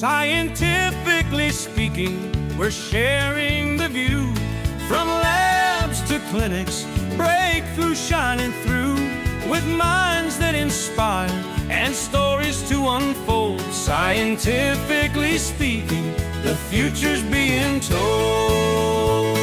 Scientifically speaking, we're sharing the view. From labs to clinics, breakthrough shining through. With minds that inspire and stories to unfold. Scientifically speaking, the future's being told.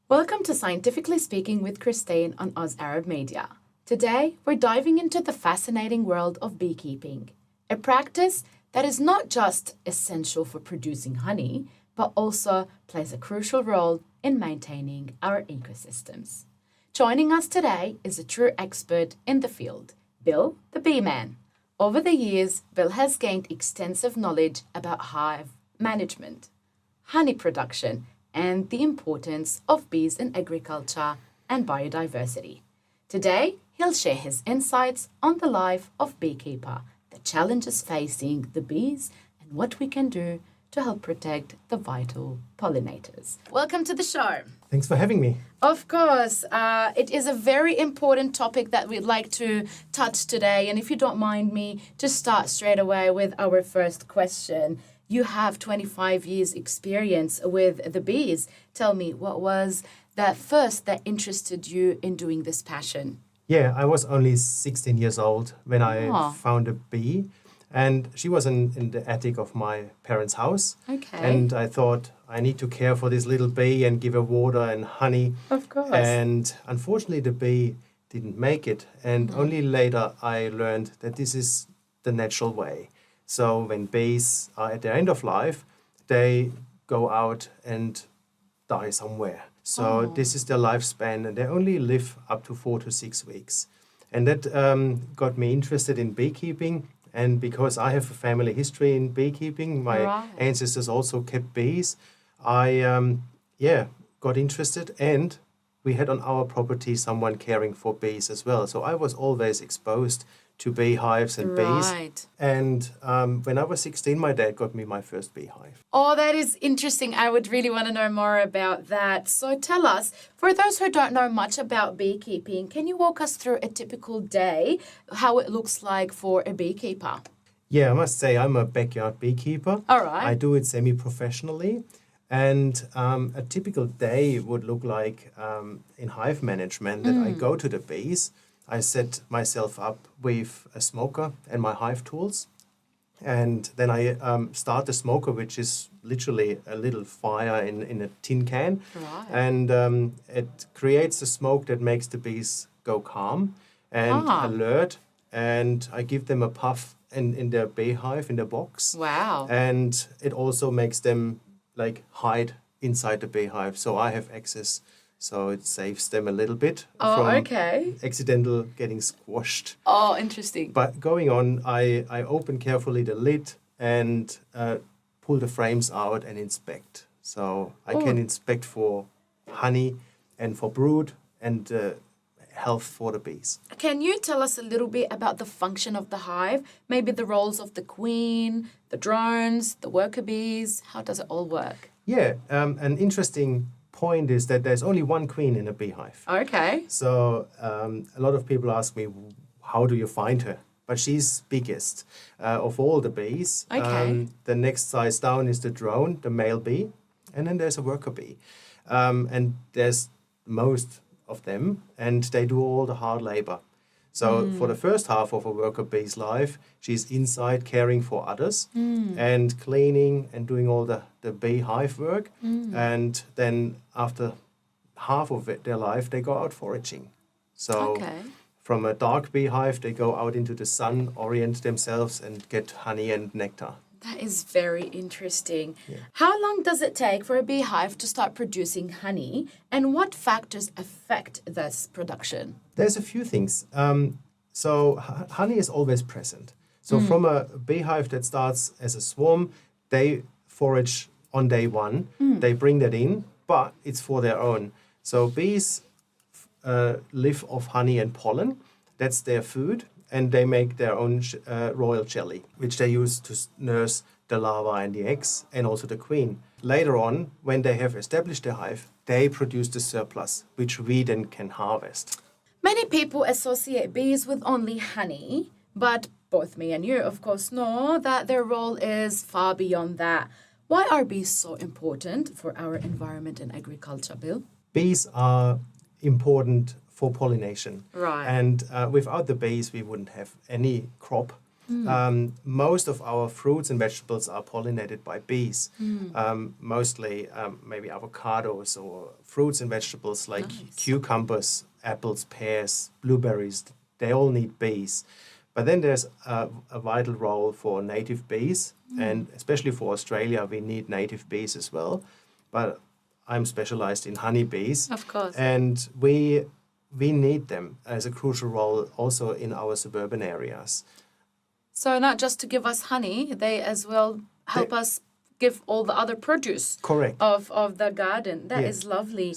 Welcome to Scientifically Speaking with Christine on Oz Arab Media. Today, we're diving into the fascinating world of beekeeping, a practice that is not just essential for producing honey, but also plays a crucial role in maintaining our ecosystems. Joining us today is a true expert in the field, Bill the Bee Man. Over the years, Bill has gained extensive knowledge about hive management, honey production, and the importance of bees in agriculture and biodiversity. Today, he'll share his insights on the life of beekeeper, the challenges facing the bees, and what we can do to help protect the vital pollinators. Welcome to the show. Thanks for having me. Of course, it is a very important topic that we'd like to touch today. And if you don't mind me, just start straight away with our first question. You have 25 years experience with the bees. Tell me, what was that first that interested you in doing this passion? Yeah, I was only 16 years old when I found a bee. And she was in the attic of my parents' house. Okay. And I thought, I need to care for this little bee and give her water and honey. Of course. And unfortunately, the bee didn't make it. And only later I learned that this is the natural way. So when bees are at their end of life, they go out and die somewhere. So this is their lifespan, and they only live up to 4 to 6 weeks. And that got me interested in beekeeping. And because I have a family history in beekeeping, my ancestors also kept bees, I got interested, and we had on our property someone caring for bees as well. So I was always exposed to beehives and bees. And when I was 16, my dad got me my first beehive. Oh, that is interesting. I would really want to know more about that. So tell us, for those who don't know much about beekeeping, can you walk us through a typical day, how it looks like for a beekeeper? Yeah, I must say I'm a backyard beekeeper. All right. I do it semi-professionally. And a typical day would look like in hive management that I go to the bees. I set myself up with a smoker and my hive tools. And then I start the smoker, which is literally a little fire in a tin can. Right. And it creates the smoke that makes the bees go calm and alert. And I give them a puff in their beehive, in the box. Wow. And it also makes them hide inside the beehive. So I have access. So it saves them a little bit from accidental getting squashed. Oh, interesting. But going on, I open carefully the lid and pull the frames out and inspect. So I can inspect for honey and for brood and health for the bees. Can you tell us a little bit about the function of the hive? Maybe the roles of the queen, the drones, the worker bees. How does it all work? Yeah, an interesting point is that there's only one queen in a beehive. Okay. So a lot of people ask me, how do you find her? But she's biggest of all the bees. Okay. The next size down is the drone, the male bee, and then there's a worker bee. And there's most of them, and they do all the hard labor. So for the first half of a worker bee's life, she's inside caring for others and cleaning and doing all the beehive work. And then after half of their life, they go out foraging. So from a dark beehive, they go out into the sun, orient themselves and get honey and nectar. That is very interesting. Yeah. How long does it take for a beehive to start producing honey, and what factors affect this production? There's a few things. So honey is always present. So from a beehive that starts as a swarm, they forage on day one. They bring that in, but it's for their own. So bees live off honey and pollen. That's their food. And they make their own royal jelly, which they use to nurse the larvae and the eggs, and also the queen. Later on, when they have established the hive, they produce the surplus, which we then can harvest. Many people associate bees with only honey, but both me and you, of course, know that their role is far beyond that. Why are bees so important for our environment and agriculture, Bill? Bees are important for pollination. Right. And without the bees, we wouldn't have any crop. Most of our fruits and vegetables are pollinated by bees. Mostly maybe avocados or fruits and vegetables like cucumbers, apples, pears, blueberries. They all need bees. But then there's a vital role for native bees. And especially for Australia, we need native bees as well. But I'm specialized in honeybees. Of course. And we need them as a crucial role also in our suburban areas. So not just to give us honey, they as well help us give all the other produce Correct. of the garden. That is lovely.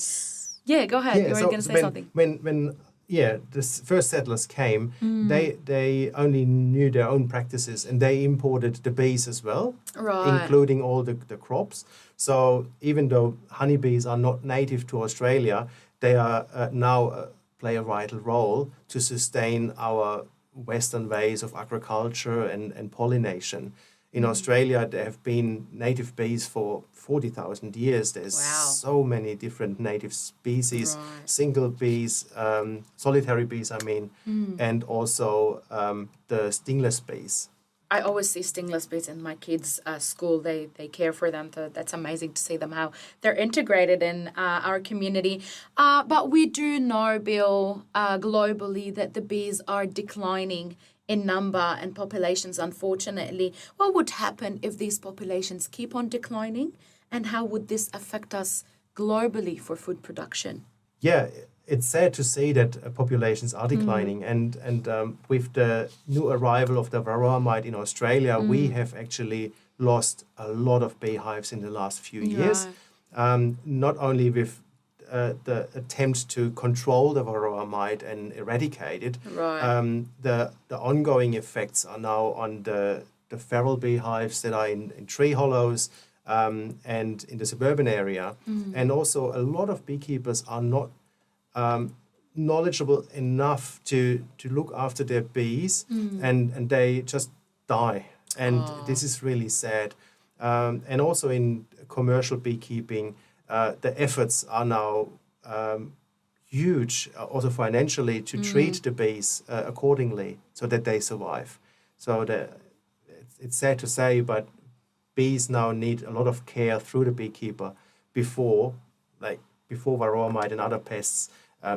Yeah, go ahead. You were going to say something. When the first settlers came, they only knew their own practices and they imported the bees as well, including all the crops. So even though honeybees are not native to Australia, they are now play a vital role to sustain our Western ways of agriculture and pollination. In Australia, there have been native bees for 40,000 years. There's so many different native species, single bees, solitary bees, and also the stingless bees. I always see stingless bees in my kids' school. They care for them. That's amazing to see them how they're integrated in our community. But we do know, Bill, globally that the bees are declining in number and populations, unfortunately. What would happen if these populations keep on declining? And how would this affect us globally for food production? Yeah, it's sad to see that populations are declining. And with the new arrival of the varroa mite in Australia, we have actually lost a lot of beehives in the last few years. Not only with the attempt to control the varroa mite and eradicate it, the ongoing effects are now on the feral beehives that are in tree hollows and in the suburban area. And also a lot of beekeepers are not knowledgeable enough to look after their bees and they just die. And this is really sad. And also in commercial beekeeping, the efforts are now huge, also financially, to treat the bees accordingly so that they survive. So it's sad to say, but bees now need a lot of care through the beekeeper before varroa mite and other pests.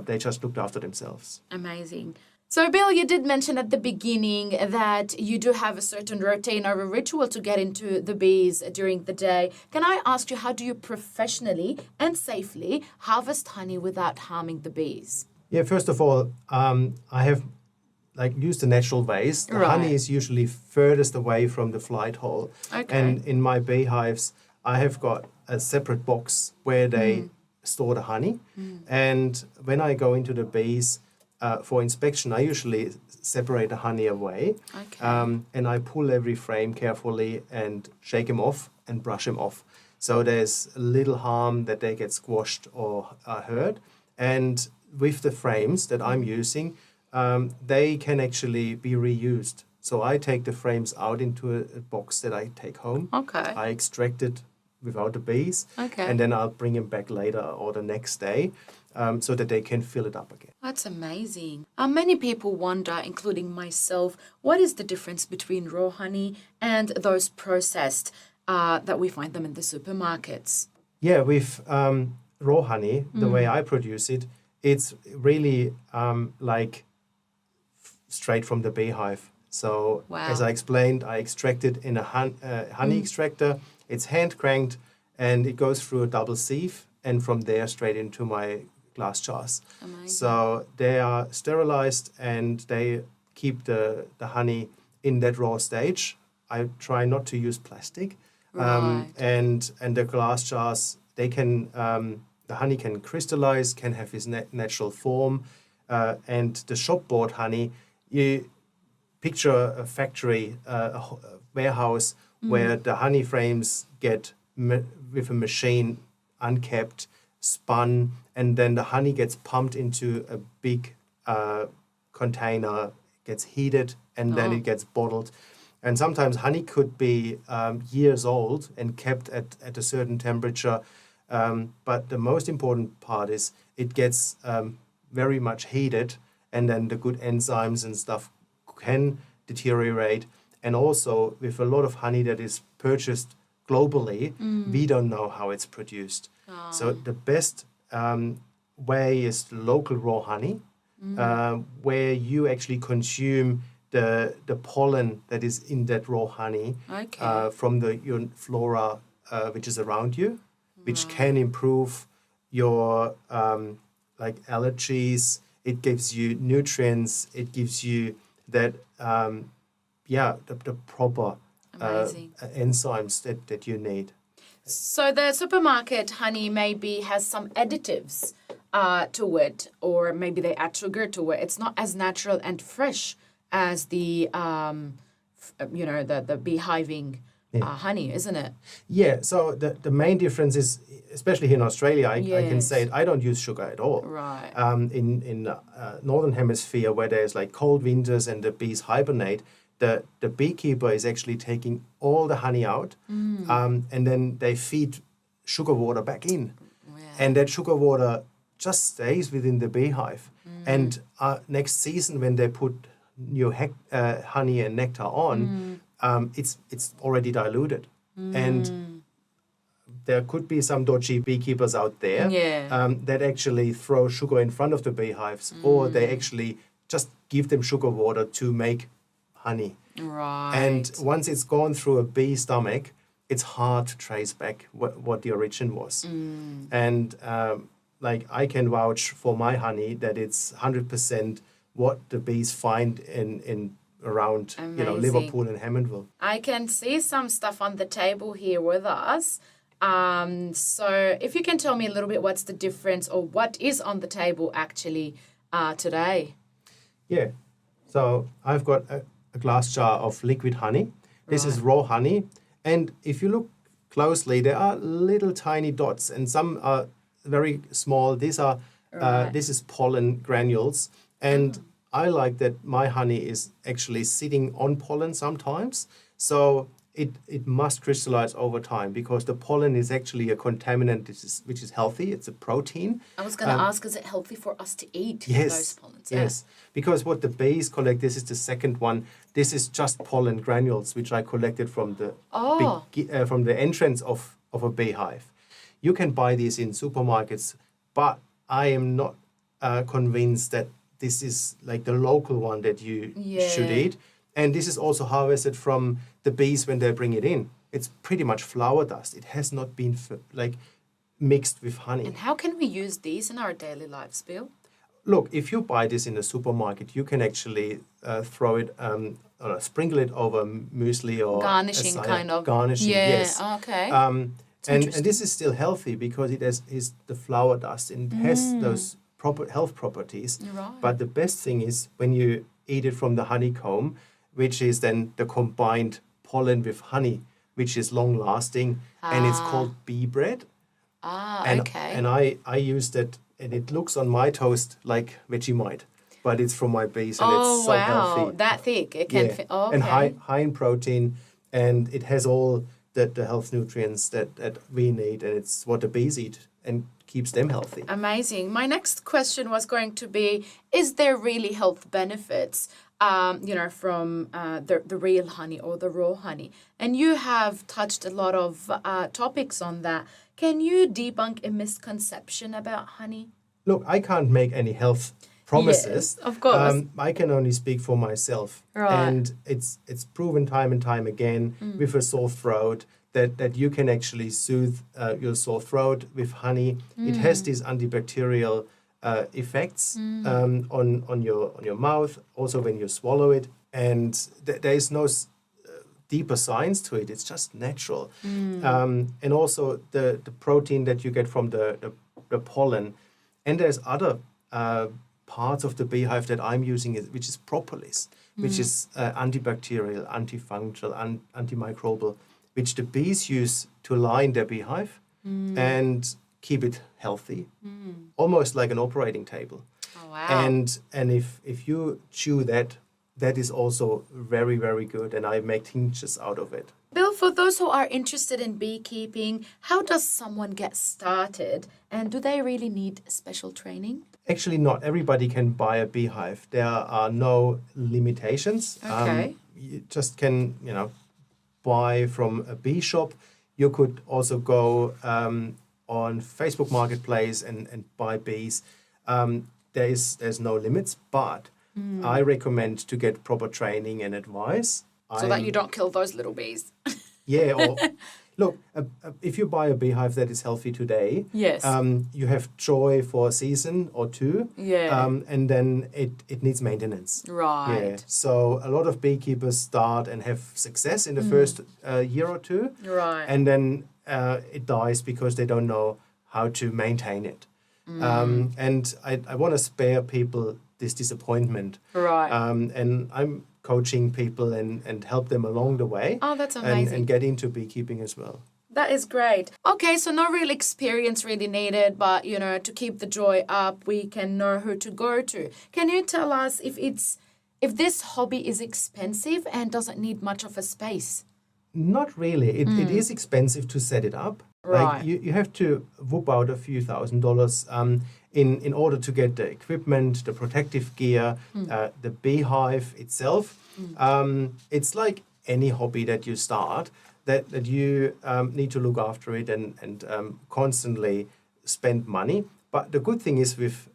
They just looked after themselves. Amazing. So, Bill, you did mention at the beginning that you do have a certain routine or a ritual to get into the bees during the day. Can I ask you, how do you professionally and safely harvest honey without harming the bees? Yeah, first of all, I have used the natural ways. The honey is usually furthest away from the flight hole. Okay. And in my beehives, I have got a separate box where they store the honey. And when I go into the bees, for inspection, I usually separate the honey away. Okay. And I pull every frame carefully and shake them off and brush them off. So there's little harm that they get squashed or hurt. And with the frames that I'm using, they can actually be reused. So I take the frames out into a box that I take home. Okay. I extract it without the bees. Okay. And then I'll bring them back later or the next day. So that they can fill it up again. That's amazing. Many people wonder, including myself, what is the difference between raw honey and those processed that we find them in the supermarkets? Yeah, with raw honey, the way I produce it, it's really straight from the beehive. So as I explained, I extract it in a honey extractor. It's hand cranked and it goes through a double sieve and from there straight into my glass jars. Amazing. So they are sterilized and they keep the honey in that raw stage. I try not to use plastic. And the glass jars, they can the honey can crystallize, can have its natural form. And the shop-bought honey, you picture a factory, a warehouse where the honey frames get with a machine unkept, spun, and then the honey gets pumped into a big container, gets heated, and then it gets bottled. And sometimes honey could be years old and kept at a certain temperature. But the most important part is it gets very much heated, and then the good enzymes and stuff can deteriorate. And also, with a lot of honey that is purchased globally, we don't know how it's produced. So the best way is local raw honey, where you actually consume the pollen that is in that raw honey from your flora which is around you, which can improve your like allergies. It gives you nutrients. It gives you that the proper enzymes that you need. So the supermarket honey maybe has some additives to it, or maybe they add sugar to it. It's not as natural and fresh as the the beehiving honey, isn't it? Yeah. So the main difference is, especially here in Australia, I can say it. I don't use sugar at all. Right. In northern hemisphere, where there's like cold winters and the bees hibernate, the beekeeper is actually taking all the honey out, and then they feed sugar water back in, and that sugar water just stays within the beehive. And next season, when they put new honey and nectar on, it's already diluted. And there could be some dodgy beekeepers out there that actually throw sugar in front of the beehives, or they actually just give them sugar water to make honey. Right. And once it's gone through a bee stomach, it's hard to trace back what the origin was. And like I can vouch for my honey that it's 100% what the bees find in around Liverpool and Hammondville. I can see some stuff on the table here with us. So if you can tell me a little bit what's the difference, or what is on the table actually today? Yeah. So I've got a glass jar of liquid honey. This is raw honey. And if you look closely, there are little tiny dots, and some are very small. These are this is pollen granules. And I like that my honey is actually sitting on pollen sometimes. So it must crystallize over time, because the pollen is actually a contaminant which is healthy. It's a protein. I was going to ask, is it healthy for us to eat those pollens? Yes, because what the bees collect, this is the second one. This is just pollen granules, which I collected from the entrance of a beehive. You can buy these in supermarkets, but I am not convinced that this is like the local one that you should eat. And this is also harvested from the bees when they bring it in. It's pretty much flower dust. It has not been mixed with honey. And how can we use these in our daily lives, Bill? Look, if you buy this in the supermarket, you can actually throw it, sprinkle it over muesli or garnishing, kind of. Garnishing, yes. Okay. And this is still healthy because it is the flower dust and it has those proper health properties. Right. But the best thing is when you eat it from the honeycomb, which is then the combined pollen with honey, which is long lasting, and it's called bee bread. Okay. And I use that, and it looks on my toast like Vegemite, but it's from my bees, and it's so healthy. That thick. It can fit. Oh, okay. And high in protein, and it has all the health nutrients that we need, and it's what the bees eat and keeps them healthy. Amazing. My next question was going to be, is there really health benefits from the real honey or the raw honey? And you have touched a lot of topics on that. Can you debunk a misconception about honey? Look, I can't make any health promises. Yes, of course. I can only speak for myself. Right. And it's proven time and time again with a sore throat that you can actually soothe your sore throat with honey. It has these antibacterial effects on your mouth, also when you swallow it. And there is no deeper science to it. It's just natural. And also the protein that you get from the pollen. And there's other parts of the beehive that I'm using, which is propolis, which is antibacterial, antifungal, antimicrobial, which the bees use to line their beehive and keep it healthy, almost like an operating table. Oh, wow. And if you chew that that is also very, very good. And I make tinctures out of it. Bill, for those who are interested in beekeeping, how does someone get started? And do they really need special training? Actually, not everybody can buy a beehive. There are no limitations. Okay. You just can, buy from a bee shop. You could also go on Facebook Marketplace and buy bees. There's no limits, but I recommend to get proper training and advice. So that you don't kill those little bees. Yeah, or look, if you buy a beehive that is healthy today, Yes. You have joy for a season or two, Yeah. and then it needs maintenance. Right. Yeah. So a lot of beekeepers start and have success in the first year or two, Right. and then it dies because they don't know how to maintain it. And I want to spare people this disappointment. Right. And I'm coaching people and help them along the way. Oh, that's amazing. And get into beekeeping as well. That is great. Okay, so no real experience really needed, but to keep the joy up, we can know who to go to. Can you tell us if this hobby is expensive and doesn't need much of a space? Not really. It is expensive to set it up. Right. Like you have to whoop out a few $1,000s in order to get the equipment, the protective gear, the beehive itself. It's like any hobby that you start, that you need to look after it and constantly spend money. But the good thing is with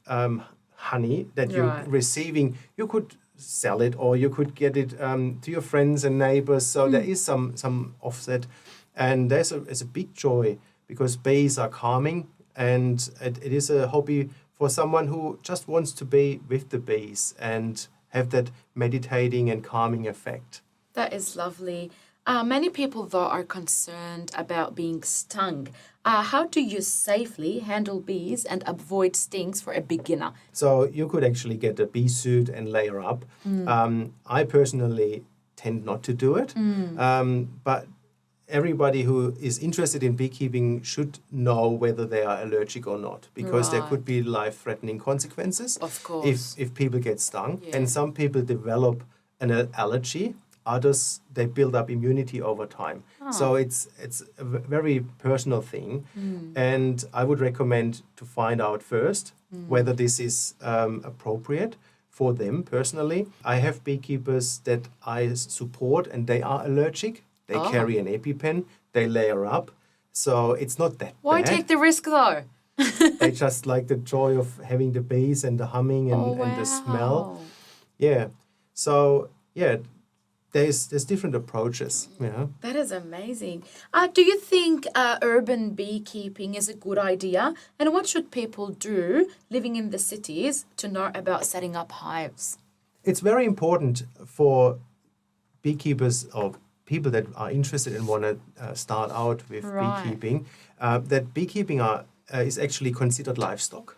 honey that you're receiving, you could sell it or you could get it to your friends and neighbors. So there is some offset. And there's a big joy because bees are calming, and it is a hobby for someone who just wants to be with the bees and have that meditating and calming effect. That is lovely. Many people, though, are concerned about being stung. How do you safely handle bees and avoid stings for a beginner? So you could actually get a bee suit and layer up. I personally tend not to do it, but everybody who is interested in beekeeping should know whether they are allergic or not, because there could be life-threatening consequences. Of course. If people get stung. Yeah. And some people develop an allergy. Others, they build up immunity over time. So it's a very personal thing. And I would recommend to find out first whether this is appropriate for them personally. I have beekeepers that I support and they are allergic. They carry an EpiPen, they layer up. So it's not that Why bad. take the risk, though? They just like the joy of having the bees and the humming and the smell. Yeah. So, yeah, there's different approaches. Yeah. That is amazing. Do you think urban beekeeping is a good idea? And what should people do living in the cities to know about setting up hives? It's very important for beekeepers or people that are interested and want to start out with beekeeping, that beekeeping is actually considered livestock.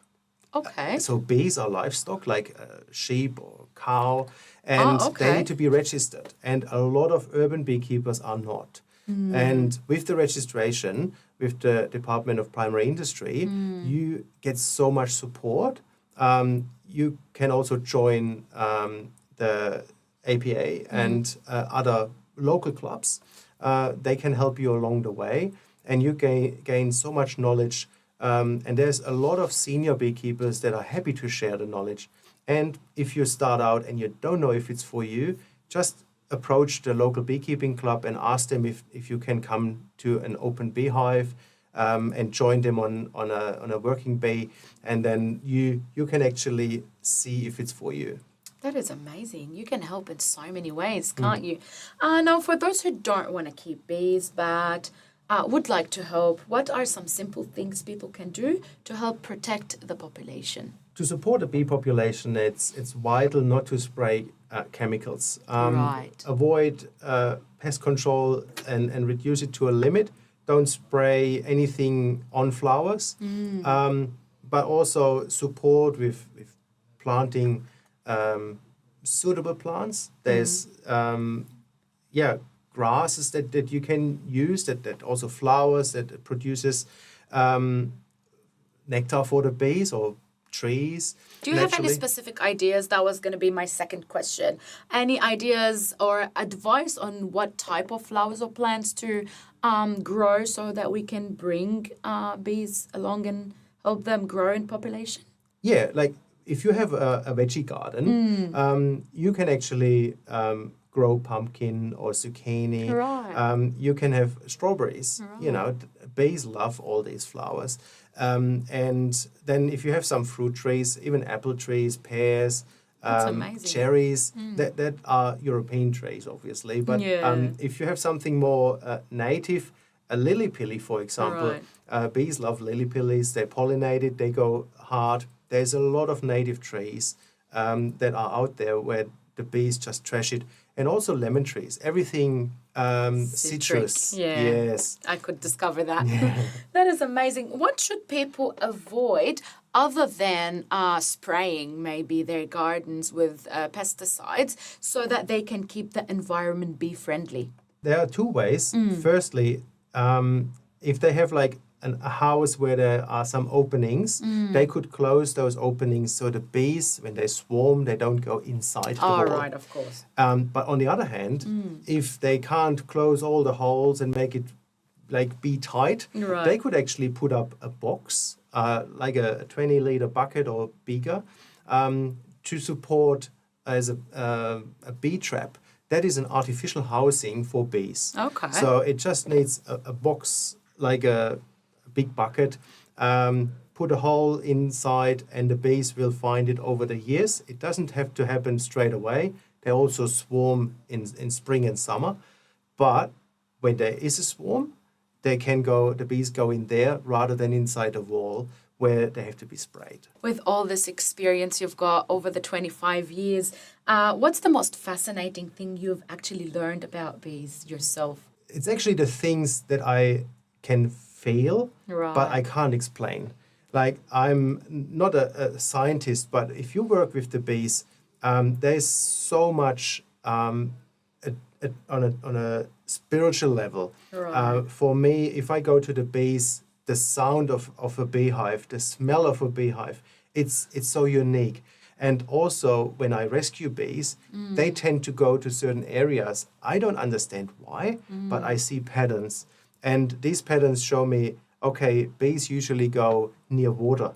Okay. So bees are livestock, like sheep or cow, and they need to be registered. And a lot of urban beekeepers are not. And with the registration, with the Department of Primary Industry, you get so much support. You can also join the APA and other local clubs. They can help you along the way, and you gain so much knowledge. And there's a lot of senior beekeepers that are happy to share the knowledge. And if you start out and you don't know if it's for you, just approach the local beekeeping club and ask them if you can come to an open beehive and join them on a working bee. And then you can actually see if it's for you. That is amazing. You can help in so many ways, can't you? Now, for those who don't want to keep bees but would like to help, what are some simple things people can do to help protect the population? To support the bee population, it's vital not to spray chemicals. Avoid pest control and reduce it to a limit. Don't spray anything on flowers, but also support with planting suitable plants. There's grasses that you can use that also flowers that produces nectar for the bees or trees. Do you have any naturally. specific ideas? That was going to be my second question. Any ideas or advice on what type of flowers or plants to grow so that we can bring bees along and help them grow in population? Yeah, like if you have a veggie garden, you can actually grow pumpkin or zucchini. Right. You can have strawberries. You know, bees love all these flowers. And then if you have some fruit trees, even apple trees, pears, That's amazing. cherries, that are European trees, obviously. But Yeah. if you have something more native, a lily pilly, for example, bees love lily pillies. They pollinate it, they go hard. There's a lot of native trees that are out there where the bees just trash it. And also lemon trees, everything citrus. Yeah. Yes. I could discover that. That is amazing. What should people avoid other than spraying maybe their gardens with pesticides so that they can keep the environment bee friendly? There are two ways. Firstly, if they have like a house where there are some openings, they could close those openings so the bees, when they swarm, they don't go inside the wall. Right, of course. But on the other hand, if they can't close all the holes and make it like bee tight, they could actually put up a box, like a 20-liter bucket or bigger, to support as a bee trap. That is an artificial housing for bees. Okay. So it just needs a box, like a big bucket, put a hole inside, and the bees will find it over the years. It doesn't have to happen straight away. They also swarm in spring and summer. But when there is a swarm, the bees go in there rather than inside a wall where they have to be sprayed. With all this experience you've got over the 25 years, what's the most fascinating thing you've actually learned about bees yourself? It's actually the things that I can feel, but I can't explain. Like, I'm not a scientist, but if you work with the bees, there's so much on a spiritual level. For me, if I go to the bees, the sound of a beehive, the smell of a beehive, it's so unique. And also, when I rescue bees, they tend to go to certain areas. I don't understand why, but I see patterns. And these patterns show me, okay, bees usually go near water.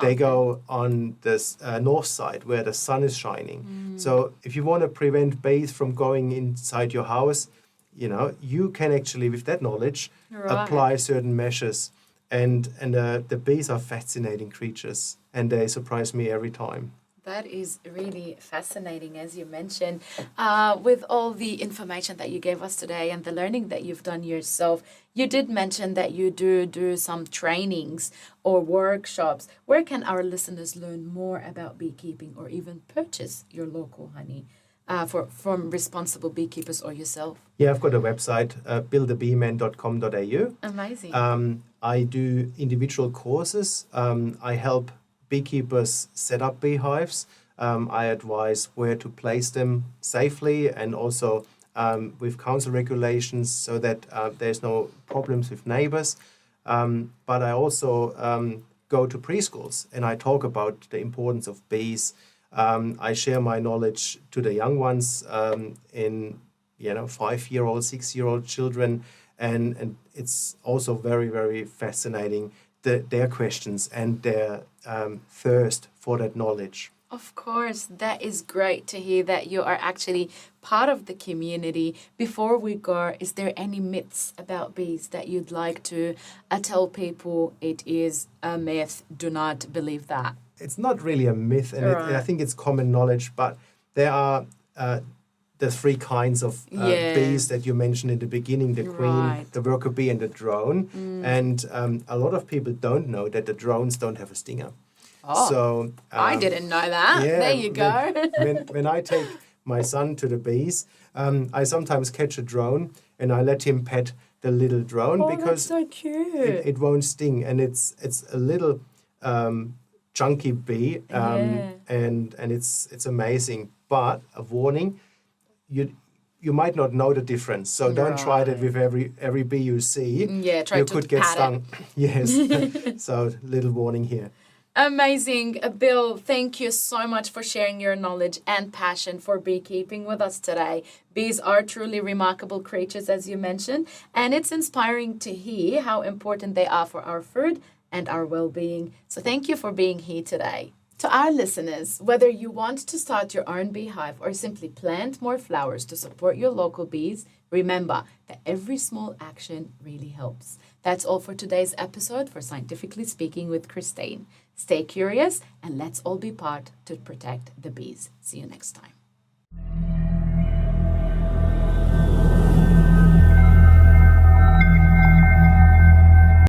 They go on the north side where the sun is shining. So if you want to prevent bees from going inside your house, you can actually, with that knowledge, apply certain measures. And the bees are fascinating creatures, and they surprise me every time. That is really fascinating, as you mentioned. With all the information that you gave us today and the learning that you've done yourself, you did mention that you do some trainings or workshops. Where can our listeners learn more about beekeeping or even purchase your local honey from responsible beekeepers or yourself? Yeah, I've got a website, buildabeeman.com.au. Amazing. I do individual courses. I help beekeepers set up beehives. I advise where to place them safely and also with council regulations so that there's no problems with neighbors. But I also go to preschools and I talk about the importance of bees. I share my knowledge to the young ones in 5-year-old, 6-year-old children, and it's also very, very fascinating their questions and their thirst for that knowledge. Of course, that is great to hear that you are actually part of the community. Before we go, is there any myths about bees that you'd like to tell people it is a myth? Do not believe that. It's not really a myth, and I think it's common knowledge, but there are the 3 kinds of bees that you mentioned in the beginning, the queen, the worker bee, and the drone. And a lot of people don't know that the drones don't have a stinger. Oh, so I didn't know that. Yeah, there you go. when I take my son to the bees, I sometimes catch a drone and I let him pet the little drone because that's so cute. It won't sting, and it's a little chunky bee, and it's amazing. But a warning, you might not know the difference, so don't try that with every bee you see. Yeah, try you to could get pat stung. Yes, so little warning here. Amazing. Bill, thank you so much for sharing your knowledge and passion for beekeeping with us today. Bees are truly remarkable creatures, as you mentioned, and it's inspiring to hear how important they are for our food and our well-being. So thank you for being here today. To our listeners, whether you want to start your own beehive or simply plant more flowers to support your local bees, remember that every small action really helps. That's all for today's episode for Scientifically Speaking with Christine. Stay curious and let's all be part to protect the bees. See you next time.